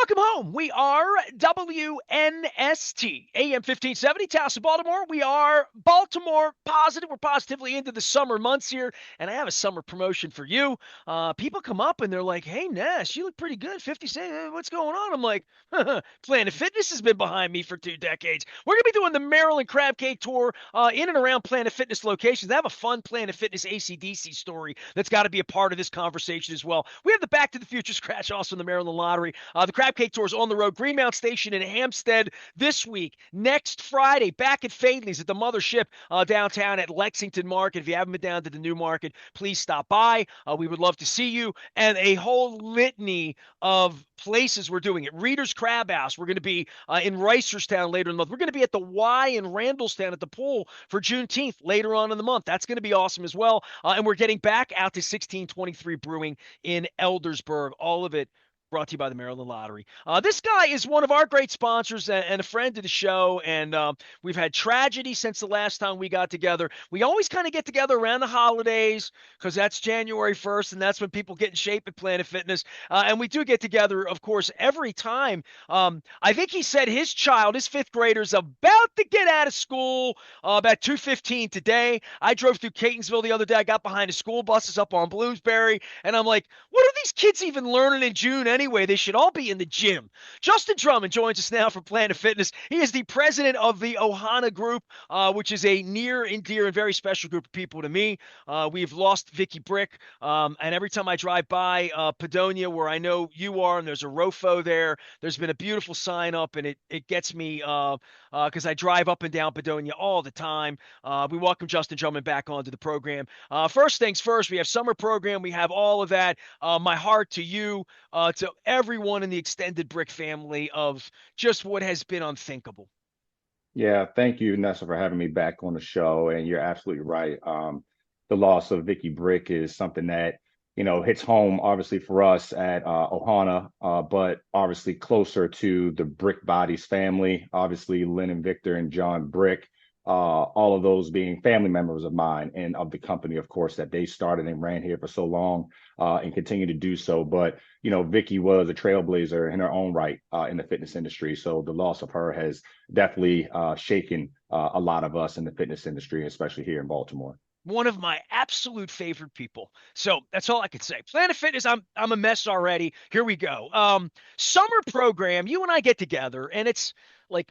Welcome home. We are WNST, AM 1570, Towson, Baltimore. We are Baltimore positive. We're positively into the summer months here, and I have a summer promotion for you. People come up and they're like, "Hey, Ness, you look pretty good. 56, what's going on?" I'm like, Planet Fitness has been behind me for 2 decades. We're going to be doing the Maryland Crab Cake Tour in and around Planet Fitness locations. I have a fun Planet Fitness AC/DC story that's got to be a part of this conversation as well. We have the Back to the Future scratch also in the Maryland Lottery. The Crab Cake Tour is on the road. Greenmount Station in Hampstead this week. Next Friday, back at Fadley's at the Mothership downtown at Lexington Market. If you haven't been down to the new market, please stop by. We would love to see you. And a whole litany of places we're doing it. Reader's Crab House. We're going to be in Reisterstown later in the month. We're going to be at the Y in Randallstown at the pool for Juneteenth later on in the month. That's going to be awesome as well. And we're getting back out to 1623 Brewing in Eldersburg. All of it brought to you by the Maryland Lottery. This guy is one of our great sponsors and a friend of the show, and we've had tragedy since the last time we got together. We always kind of get together around the holidays because that's January 1st, and that's when people get in shape at Planet Fitness. And we do get together, of course, every time. I think he said his child, his fifth grader, is about to get out of school about 2:15 today. I drove through Catonsville the other day. I got behind the school buses up on Bloomsbury, and I'm like, what are these kids even learning in June anyway? They should all be in the gym. Justin Drummond joins us now from Planet Fitness. He is the president of the Ohana Group, which is a near and dear and very special group of people to me. We've lost Vicky Brick, and every time I drive by Padonia, where I know you are, and there's a Rofo there, there's been a beautiful sign up, and it gets me because I drive up and down Padonia all the time. We welcome Justin Drummond back onto the program. First things first, we have summer program. We have all of that. My heart to you, to everyone in the extended Brick family of just what has been unthinkable. Yeah, thank you, Nestor, for having me back on the show. And you're absolutely right. The loss of Vicky Brick is something that, hits home, obviously, for us at Ohana, but obviously closer to the Brick Bodies family. Obviously, Lynn and Victor and John Brick, all of those being family members of mine and of the company, of course, that they started and ran here for so long and continue to do so. But, Vicky was a trailblazer in her own right in the fitness industry. So the loss of her has definitely shaken a lot of us in the fitness industry, especially here in Baltimore. One of my absolute favorite people. So that's all I could say. Planet Fitness, I'm a mess already. Here we go. Summer program, you and I get together, and it's like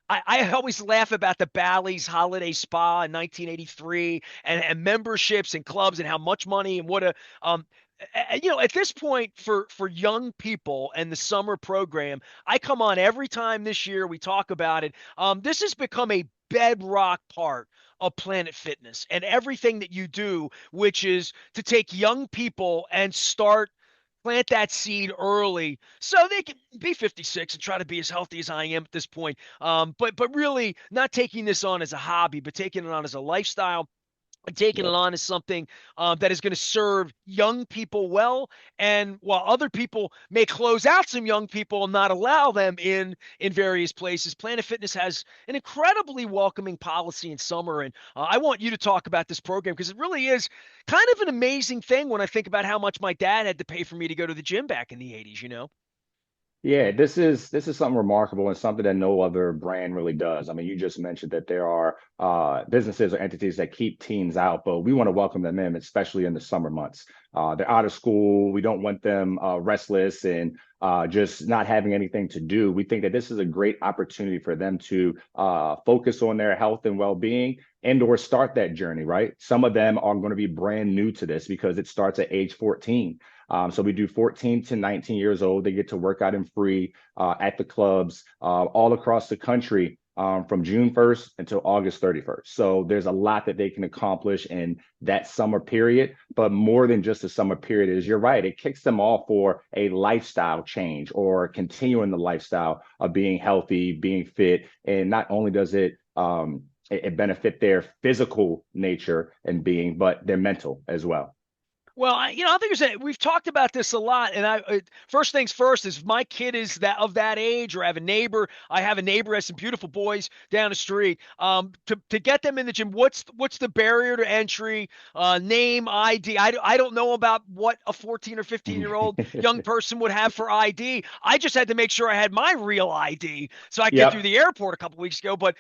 I always laugh about the Bally's Holiday Spa in 1983 and memberships and clubs and how much money and what a at this point for young people and the summer program, I come on every time this year we talk about it. This has become a bedrock part of Planet Fitness and everything that you do, which is to take young people and plant that seed early so they can be 56 and try to be as healthy as I am at this point. But really not taking this on as a hobby, but taking it on as a lifestyle and taking it Yep. on as something that is going to serve young people well. And while other people may close out some young people and not allow them in various places, Planet Fitness has an incredibly welcoming policy in summer. And I want you to talk about this program because it really is kind of an amazing thing when I think about how much my dad had to pay for me to go to the gym back in the 80s, you know? Yeah, this is something remarkable and something that no other brand really does. I mean, you just mentioned that there are businesses or entities that keep teens out, but we want to welcome them in, especially in the summer months. They're out of school. We don't want them restless and just not having anything to do. We think that this is a great opportunity for them to focus on their health and well-being and or start that journey, right? Some of them are going to be brand new to this because it starts at age 14. So we do 14 to 19 years old. They get to work out in free at the clubs all across the country from June 1st until August 31st. So there's a lot that they can accomplish in that summer period, but more than just a summer period is, you're right, it kicks them off for a lifestyle change or continuing the lifestyle of being healthy, being fit. And not only does it benefit their physical nature and being, but their mental as well. Well, I think we've talked about this a lot, and first things first is if my kid is that age, or I have a neighbor has some beautiful boys down the street. To get them in the gym, what's the barrier to entry? Name, ID. I don't know about what a 14 or 15-year-old young person would have for ID. I just had to make sure I had my real ID so I could get through Yep. the airport a couple weeks ago. But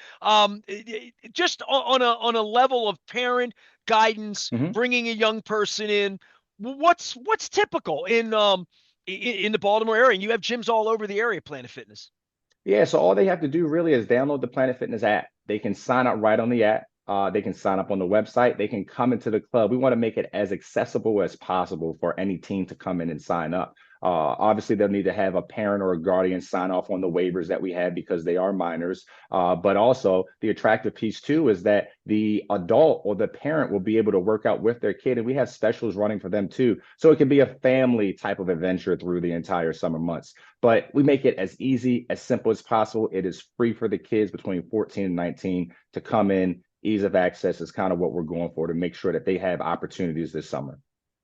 just on a level of parent guidance, Mhm. bringing a young person in. What's typical in the Baltimore area? And you have gyms all over the area, Planet Fitness. Yeah, so all they have to do really is download the Planet Fitness app. They can sign up right on the app. They can sign up on the website. They can come into the club. We want to make it as accessible as possible for any team to come in and sign up. Obviously, they'll need to have a parent or a guardian sign off on the waivers that we have because they are minors. But also, the attractive piece too is that the adult or the parent will be able to work out with their kid, and we have specials running for them too. So it can be a family type of adventure through the entire summer months. But we make it as easy, as simple as possible. It is free for the kids between 14 and 19 to come in. Ease of access is kind of what we're going for to make sure that they have opportunities this summer.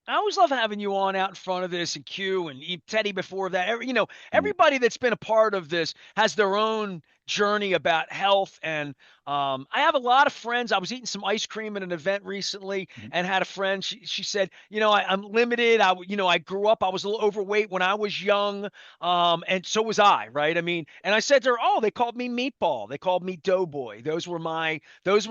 I always love having you on out in front of this, and Q and Teddy before that. Mhm. Everybody that's been a part of this has their own journey about health. And I have a lot of friends. I was eating some ice cream at an event recently Mhm. and had a friend. She said, I'm limited. I grew up. I was a little overweight when I was young, and so was I, right? I mean, and I said to her, "Oh, they called me Meatball. They called me Doughboy. Those were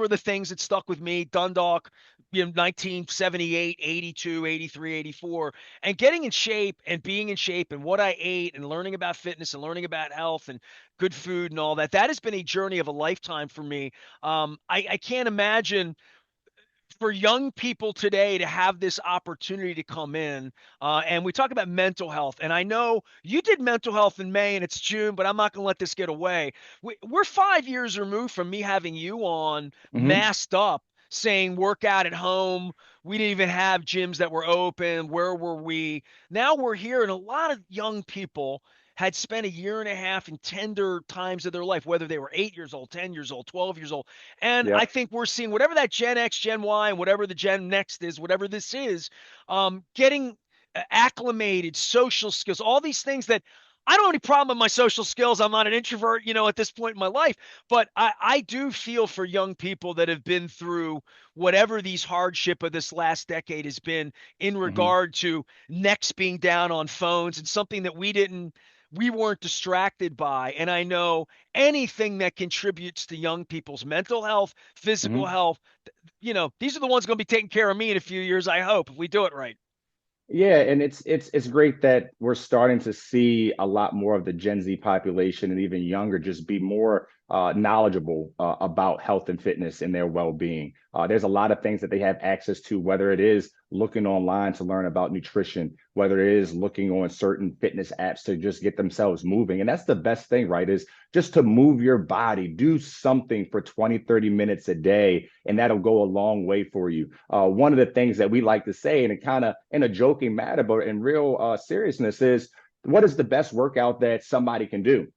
the things that stuck with me. Dundalk." 1978, 82, 83, 84, and getting in shape and being in shape and what I ate and learning about fitness and learning about health and good food and all that. That has been a journey of a lifetime for me. I can't imagine for young people today to have this opportunity to come in. And we talk about mental health. And I know you did mental health in May and it's June, but I'm not going to let this get away. We're 5 years removed from me having you on Mhm. masked up saying work out at home. We didn't even have gyms that were open. Where were we? Now we're here, and a lot of young people had spent a year and a half in tender times of their life, whether they were 8 years old, 10 years old, 12 years old. And I Yep. think we're seeing whatever that Gen X, Gen Y, and whatever the Gen Next is, whatever this is, getting acclimated, social skills, all these things that I don't have any problem with my social skills. I'm not an introvert, at this point in my life, but I do feel for young people that have been through whatever these hardship of this last decade has been in Mhm. regard to necks being down on phones and something that we weren't distracted by. And I know anything that contributes to young people's mental health, physical Mhm. health, these are the ones going to be taking care of me in a few years, I hope, if we do it right. Yeah, and it's great that we're starting to see a lot more of the Gen Z population and even younger just be more knowledgeable about health and fitness and their well-being. There's a lot of things that they have access to, whether it is looking online to learn about nutrition, whether it is looking on certain fitness apps to just get themselves moving. And that's the best thing, right? Is just to move your body, do something for 20, 30 minutes a day, and that'll go a long way for you. One of the things that we like to say, and it kind of in a joking matter, but in real seriousness, is what is the best workout that somebody can do?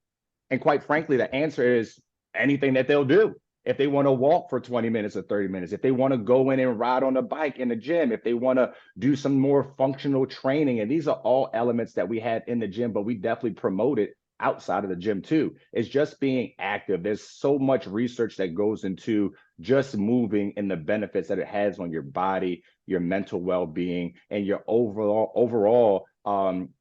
And quite frankly, the answer is anything that they'll do. If they want to walk for 20 minutes or 30 minutes, if they want to go in and ride on a bike in the gym, if they want to do some more functional training, and these are all elements that we have in the gym, but we definitely promote it outside of the gym too. It's just being active. There's so much research that goes into just moving and the benefits that it has on your body, your mental well-being, and your overall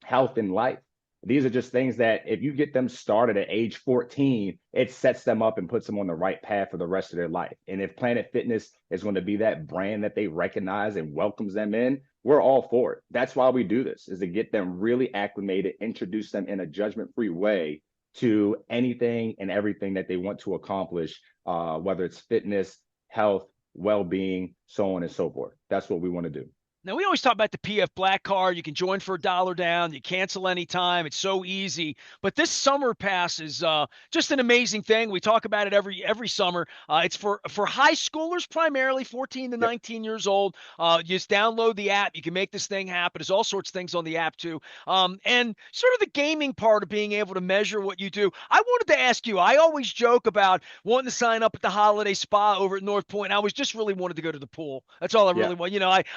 health in life. These are just things that if you get them started at age 14, it sets them up and puts them on the right path for the rest of their life. And if Planet Fitness is going to be that brand that they recognize and welcomes them in, we're all for it. That's why we do this, is to get them really acclimated, introduce them in a judgment-free way to anything and everything that they want to accomplish, whether it's fitness, health, well-being, so on and so forth. That's what we want to do. Now, we always talk about the PF Black Card. You can join for $1 down. You cancel anytime. It's so easy. But this summer pass is just an amazing thing. We talk about it every summer. It's for high schoolers primarily, 14 to Yep. 19 years old. You just download the app. You can make this thing happen. There's all sorts of things on the app too. And sort of the gaming part of being able to measure what you do. I wanted to ask you. I always joke about wanting to sign up at the Holiday Spa over at North Point. I was just really wanted to go to the pool. That's all I Yeah. really want.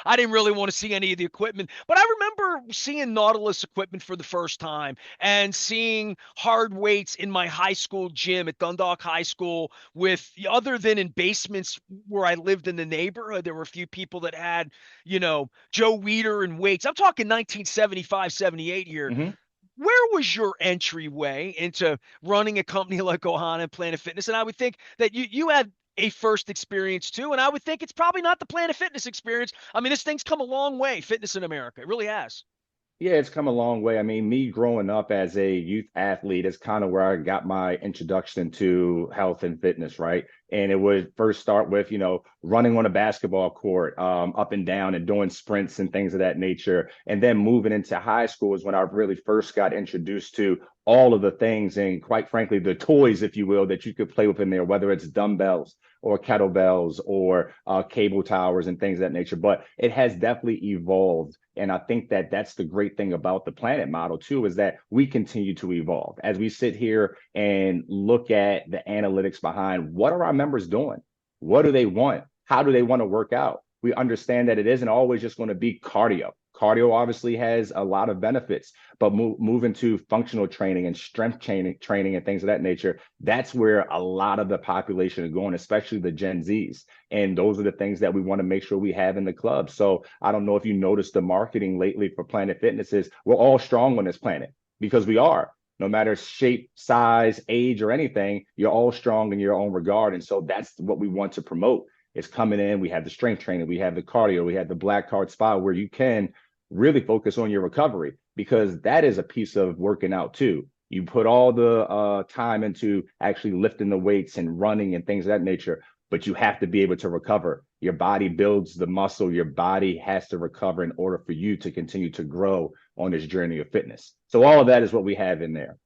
I didn't really really want to see any of the equipment. But I remember seeing Nautilus equipment for the first time and seeing hard weights in my high school gym at Dundalk High School with, other than in basements where I lived in the neighborhood, there were a few people that had, Joe Weider and weights. I'm talking 1975, 78 here. Hmm. Where was your entryway into running a company like Ohana and Planet Fitness? And I would think that you had a first experience too, and I would think it's probably not the Planet Fitness experience. I mean, this thing's come a long way, fitness in America. It really has. Yeah, it's come a long way. I mean, me growing up as a youth athlete is kind of where I got my introduction to health and fitness, right? And it would first start with, running on a basketball court, up and down and doing sprints and things of that nature. And then moving into high school is when I really first got introduced to all of the things and, quite frankly, the toys, if you will, that you could play with in there, whether it's dumbbells or kettlebells or cable towers and things of that nature. But it has definitely evolved. And I think that that's the great thing about the Planet model, too, is that we continue to evolve as we sit here and look at the analytics behind what are our members doing? What do they want? How do they want to work out? We understand that it isn't always just going to be cardio. Cardio obviously has a lot of benefits, but moving to functional training and strength training and things of that nature, that's where a lot of the population is going, especially the Gen Zs. And those are the things that we want to make sure we have in the club. So I don't know if you noticed the marketing lately for Planet Fitness is we're all strong on this planet because we are. No matter shape, size, age, or anything, you're all strong in your own regard. And so that's what we want to promote. It's coming in. We have the strength training, we have the cardio, we have the black card spa where you can really focus on your recovery because that is a piece of working out too. You put all the time into actually lifting the weights and running and things of that nature, but you have to be able to recover. Your body builds the muscle. Your body has to recover in order for you to continue to grow on this journey of fitness. So all of that is what we have in there.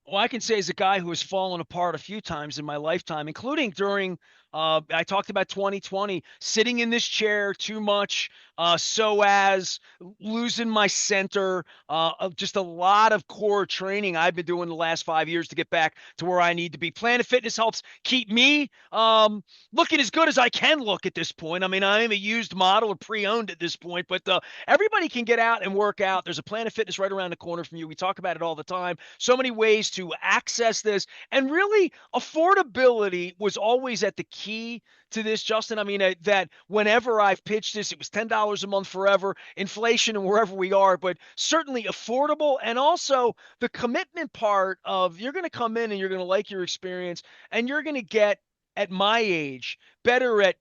Well, I can say as a guy who has fallen apart a few times in my lifetime, including during, I talked about 2020, sitting in this chair too much, so as losing my center, just a lot of core training I've been doing the last 5 years to get back to where I need to be. Planet Fitness helps keep me looking as good as I can look at this point. I mean, I am a used model or pre-owned at this point, but everybody can get out and work out. There's a Planet Fitness right around the corner from you. We talk about it all the time. So many ways to access this, and really affordability was always at the key to this, Justin. I mean, that whenever I've pitched this, it was $10 a month forever, inflation and wherever we are, but certainly affordable. And also the commitment part of you're going to come in and you're going to like your experience and you're going to get, at my age, better at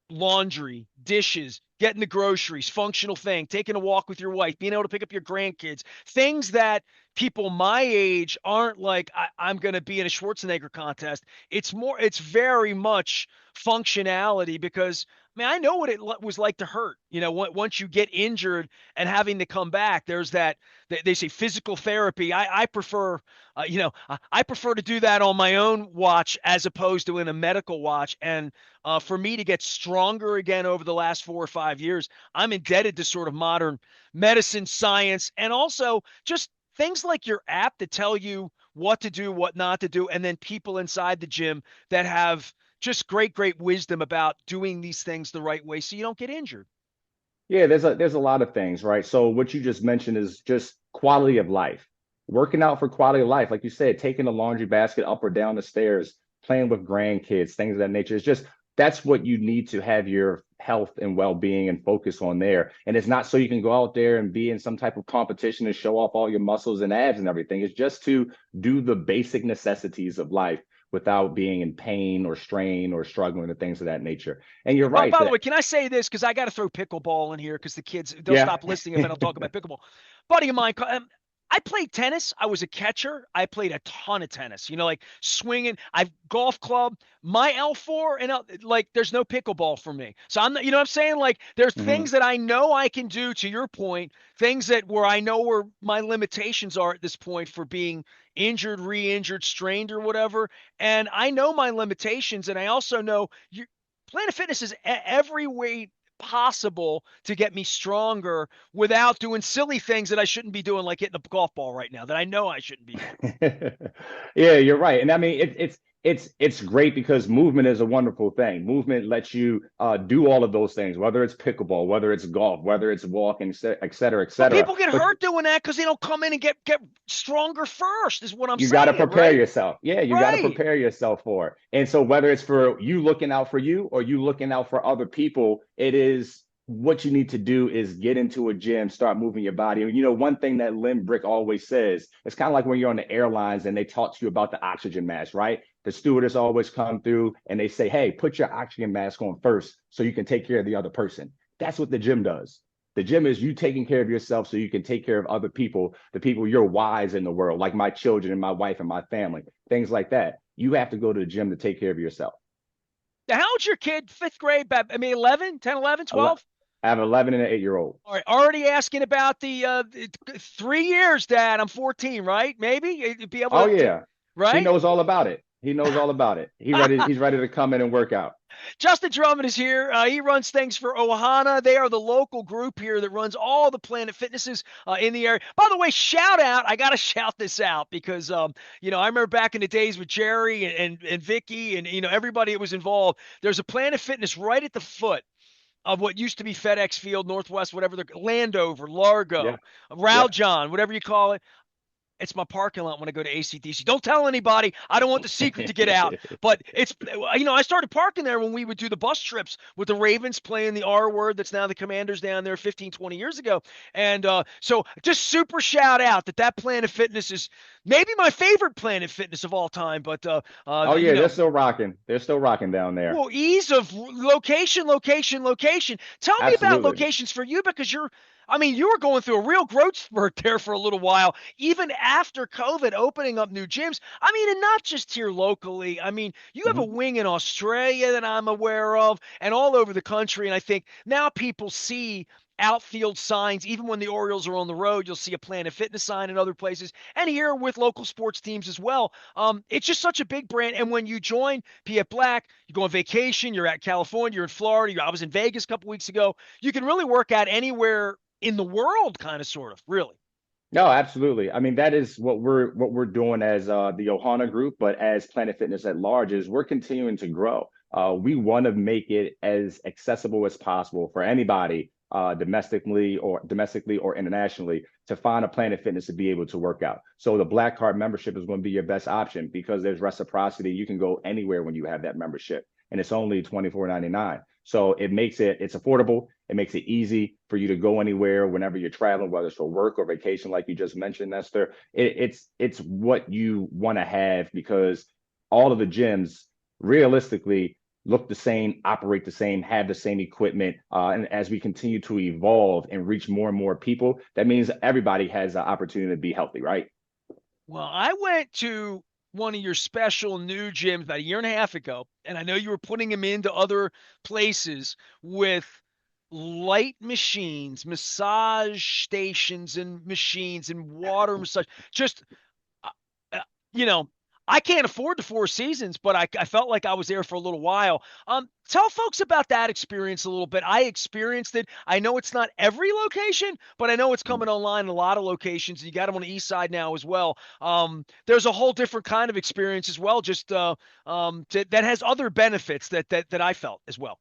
laundry, dishes, getting the groceries, functional thing, taking a walk with your wife, being able to pick up your grandkids, things that people my age aren't like, I'm going to be in a Schwarzenegger contest. It's very much functionality because, I mean, I know what it was like to hurt. Once you get injured and having to come back, there's that, they say physical therapy. I prefer, I prefer to do that on my own watch as opposed to in a medical watch. And for me to get stronger again over the last 4 or 5 years, I'm indebted to sort of modern medicine, science, and also just things like your app that tell you what to do, what not to do, and then people inside the gym that have just great, great wisdom about doing these things the right way so you don't get injured. Yeah, there's a lot of things, right? So what you just mentioned is just quality of life. Working out for quality of life, like you said, taking the laundry basket up or down the stairs, playing with grandkids, things of that nature. It's just that's what you need to have your health and well-being and focus on there. And it's not so you can go out there and be in some type of competition and show off all your muscles and abs and everything. It's just to do the basic necessities of life without being in pain or strain or struggling and things of that nature. And you're right By the that, way, can I say this? Because I got to throw pickleball in here because the kids, they'll yeah. stop listening if I don't talk about pickleball. Buddy of mine, I played tennis. I was a catcher. I played a ton of tennis, like swinging. I've golf club, my L4, and like, there's no pickleball for me. So I'm not, you know what I'm saying? Like, there's Mhm. things that I know I can do, to your point, things that where I know where my limitations are at this point for being injured, re-injured, strained, or whatever. And I know my limitations. And I also know Planet Fitness is every way possible to get me stronger without doing silly things that I shouldn't be doing, like hitting a golf ball right now that I know I shouldn't be doing. Yeah, you're right. And I mean, it's great because movement is a wonderful thing. Movement lets you do all of those things, whether it's pickleball, whether it's golf, whether it's walking, et cetera, et But cetera. people get But hurt doing that because they don't come in and get stronger first, is what I'm you got to saying, prepare right? yourself. Yeah, you got to Right. prepare yourself for it. And so whether it's for you looking out for you or you looking out for other people, it is what you need to do is get into a gym, start moving your body. And one thing that Lynn Brick always says, it's kind of like when you're on the airlines and they talk to you about the oxygen mask, right? The stewardess always come through and they say, hey, put your oxygen mask on first so you can take care of the other person. That's what the gym does. The gym is you taking care of yourself so you can take care of other people, the people you're wise in the world, like my children and my wife and my family, things like that. You have to go to the gym to take care of yourself. Now, how old's your kid? Fifth grade? I mean, 11, 10, 11, I 12? have an 11 and an 8-year old. All right. Already asking about the 3 years, Dad. I'm 14, right? Maybe you'd be able Oh to, yeah, he right? knows all about it. He knows all about it. He's ready to come in and work out. Justin Drummond is here. He runs things for Ohana. They are the local group here that runs all the Planet Fitnesses in the area. By the way, shout out. I got to shout this out because, I remember back in the days with Jerry and Vicky and, everybody that was involved. There's a Planet Fitness right at the foot of what used to be FedEx Field, Northwest, whatever, Landover, Yeah, Largo, yeah. Raljon, whatever you call it. It's my parking lot when I go to ACDC. Don't tell anybody. I don't want the secret to get out. But I started parking there when we would do the bus trips with the Ravens playing the R word that's now the Commanders down there 15, 20 years ago. And so just super shout out that Planet Fitness is maybe my favorite Planet Fitness of all time. But, Oh yeah, they're still rocking. They're still rocking down there. well, ease of location, location, location. Tell me about Absolutely. locations for you because you were going through a real growth spurt there for a little while, even after COVID opening up new gyms. And not just here locally. You have a Mhm. wing in Australia that I'm aware of and all over the country. And I think now people see outfield signs. Even when the Orioles are on the road, you'll see a Planet Fitness sign in other places and here with local sports teams as well. It's just such a big brand. And when you join PF Black, you go on vacation, you're at California, you're in Florida, I was in Vegas a couple weeks ago. You can really work out anywhere in the world, kind of, sort of, really. No, absolutely. I mean, that is what we're doing as the Ohana Group, but as Planet Fitness at large is we're continuing to grow. We want to make it as accessible as possible for anybody, domestically or internationally, to find a Planet Fitness to be able to work out. So the Black Card membership is going to be your best option because there's reciprocity. You can go anywhere when you have that membership, and it's only $24.99. So it's affordable. It makes it easy for you to go anywhere whenever you're traveling, whether it's for work or vacation, like you just mentioned, Nestor. It's what you want to have because all of the gyms realistically look the same, operate the same, have the same equipment. And as we continue to evolve and reach more and more people, that means everybody has an opportunity to be healthy, right? Well, I went to one of your special new gyms about a year and a half ago, and I know you were putting them into other places with light machines, massage stations, and machines, and water massage. Just uh, uh, you know, I can't afford the Four Seasons, but I felt like I was there for a little while. Tell folks about that experience a little bit. I experienced it. I know it's not every location, but I know it's coming online in a lot of locations. You got them on the east side now as well. There's a whole different kind of experience as well, just that has other benefits that I felt as well.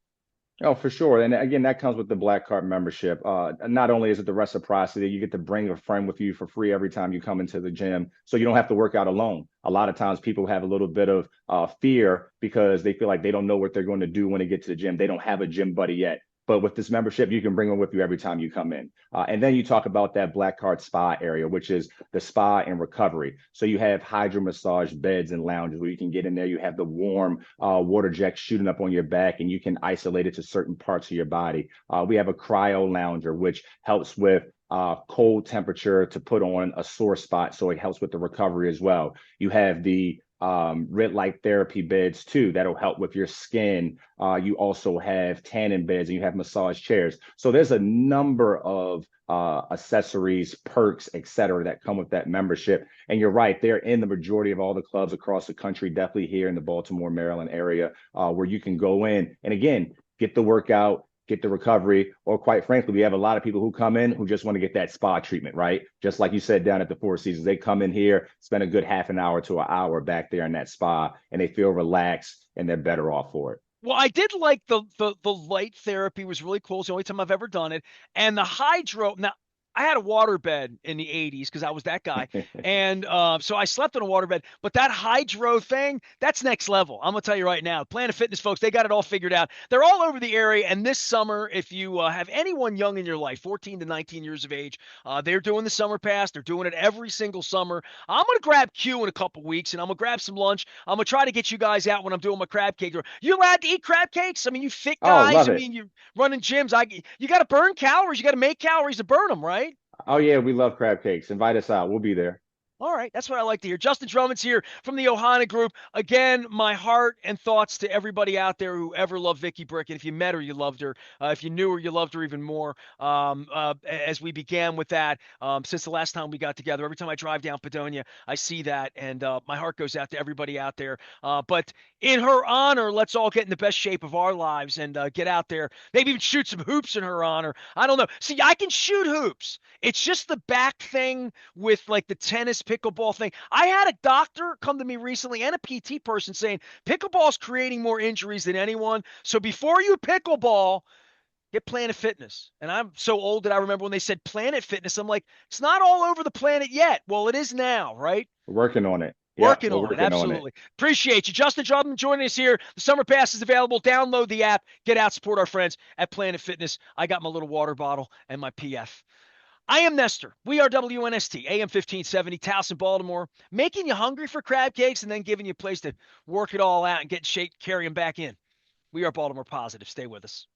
Oh, for sure. And again, that comes with the Black Card membership. Not only is it the reciprocity, you get to bring a friend with you for free every time you come into the gym. So you don't have to work out alone. A lot of times people have a little bit of fear because they feel like they don't know what they're going to do when they get to the gym. They don't have a gym buddy yet. But with this membership, you can bring them with you every time you come in. And then you talk about that Black Card spa area, which is the spa and recovery. So you have hydro massage beds and lounges where you can get in there. You have the warm water jet shooting up on your back, and you can isolate it to certain parts of your body. We have a cryo lounger, which helps with cold temperature to put on a sore spot. So it helps with the recovery as well. You have the red light therapy beds too that'll help with your skin. You also have tanning beds and you have massage chairs. So there's a number of accessories, perks, etc., that come with that membership. And you're right, they're in the majority of all the clubs across the country, definitely here in the Baltimore, Maryland area, where you can go in and again get the workout, get the recovery, or quite frankly, we have a lot of people who come in who just want to get that spa treatment, right? Just like you said down at the Four Seasons, they come in here, spend a good half an hour to an hour back there in that spa, and they feel relaxed and they're better off for it. Well, I did like the light therapy was really cool. It's the only time I've ever done it. And the hydro. Now, I had a water bed in the 80s because I was that guy. And so I slept on a water bed. But that hydro thing, that's next level. I'm going to tell you right now. Planet Fitness folks, they got it all figured out. They're all over the area. And this summer, if you have anyone young in your life, 14 to 19 years of age, they're doing the summer pass. They're doing it every single summer. I'm going to grab Q in a couple weeks and I'm going to grab some lunch. I'm going to try to get you guys out when I'm doing my crab cake. You allowed to eat crab cakes? I mean, you fit Oh, guys. love I it. mean, you running gyms. You got to burn calories. You got to make calories to burn them, right? Oh yeah, we love crab cakes. Invite us out. We'll be there. All right, that's what I like to hear. Justin Drummond's here from the Ohana Group. Again, my heart and thoughts to everybody out there who ever loved Vicky Brick. And if you met her, you loved her. If you knew her, you loved her even more. As we began with that, since the last time we got together, every time I drive down Padonia, I see that, and my heart goes out to everybody out there. But in her honor, let's all get in the best shape of our lives and get out there. Maybe even shoot some hoops in her honor. I don't know. See, I can shoot hoops. It's just the back thing with like the tennis pickleball thing. I had a doctor come to me recently and a PT person saying pickleball is creating more injuries than anyone. So before you pickleball, get Planet Fitness. And I'm so old that I remember when they said Planet Fitness, I'm like, it's not all over the planet yet. Well, it is now, right? We're working on it. Yep, Working we're on it. working on it. Absolutely. Appreciate you. Justin Drummond joining us here. The summer pass is available. Download the app. Get out, support our friends at Planet Fitness. I got my little water bottle and my PF. I am Nestor. We are WNST, AM 1570, Towson, Baltimore, making you hungry for crab cakes and then giving you a place to work it all out and get shape, carry them back in. We are Baltimore Positive. Stay with us.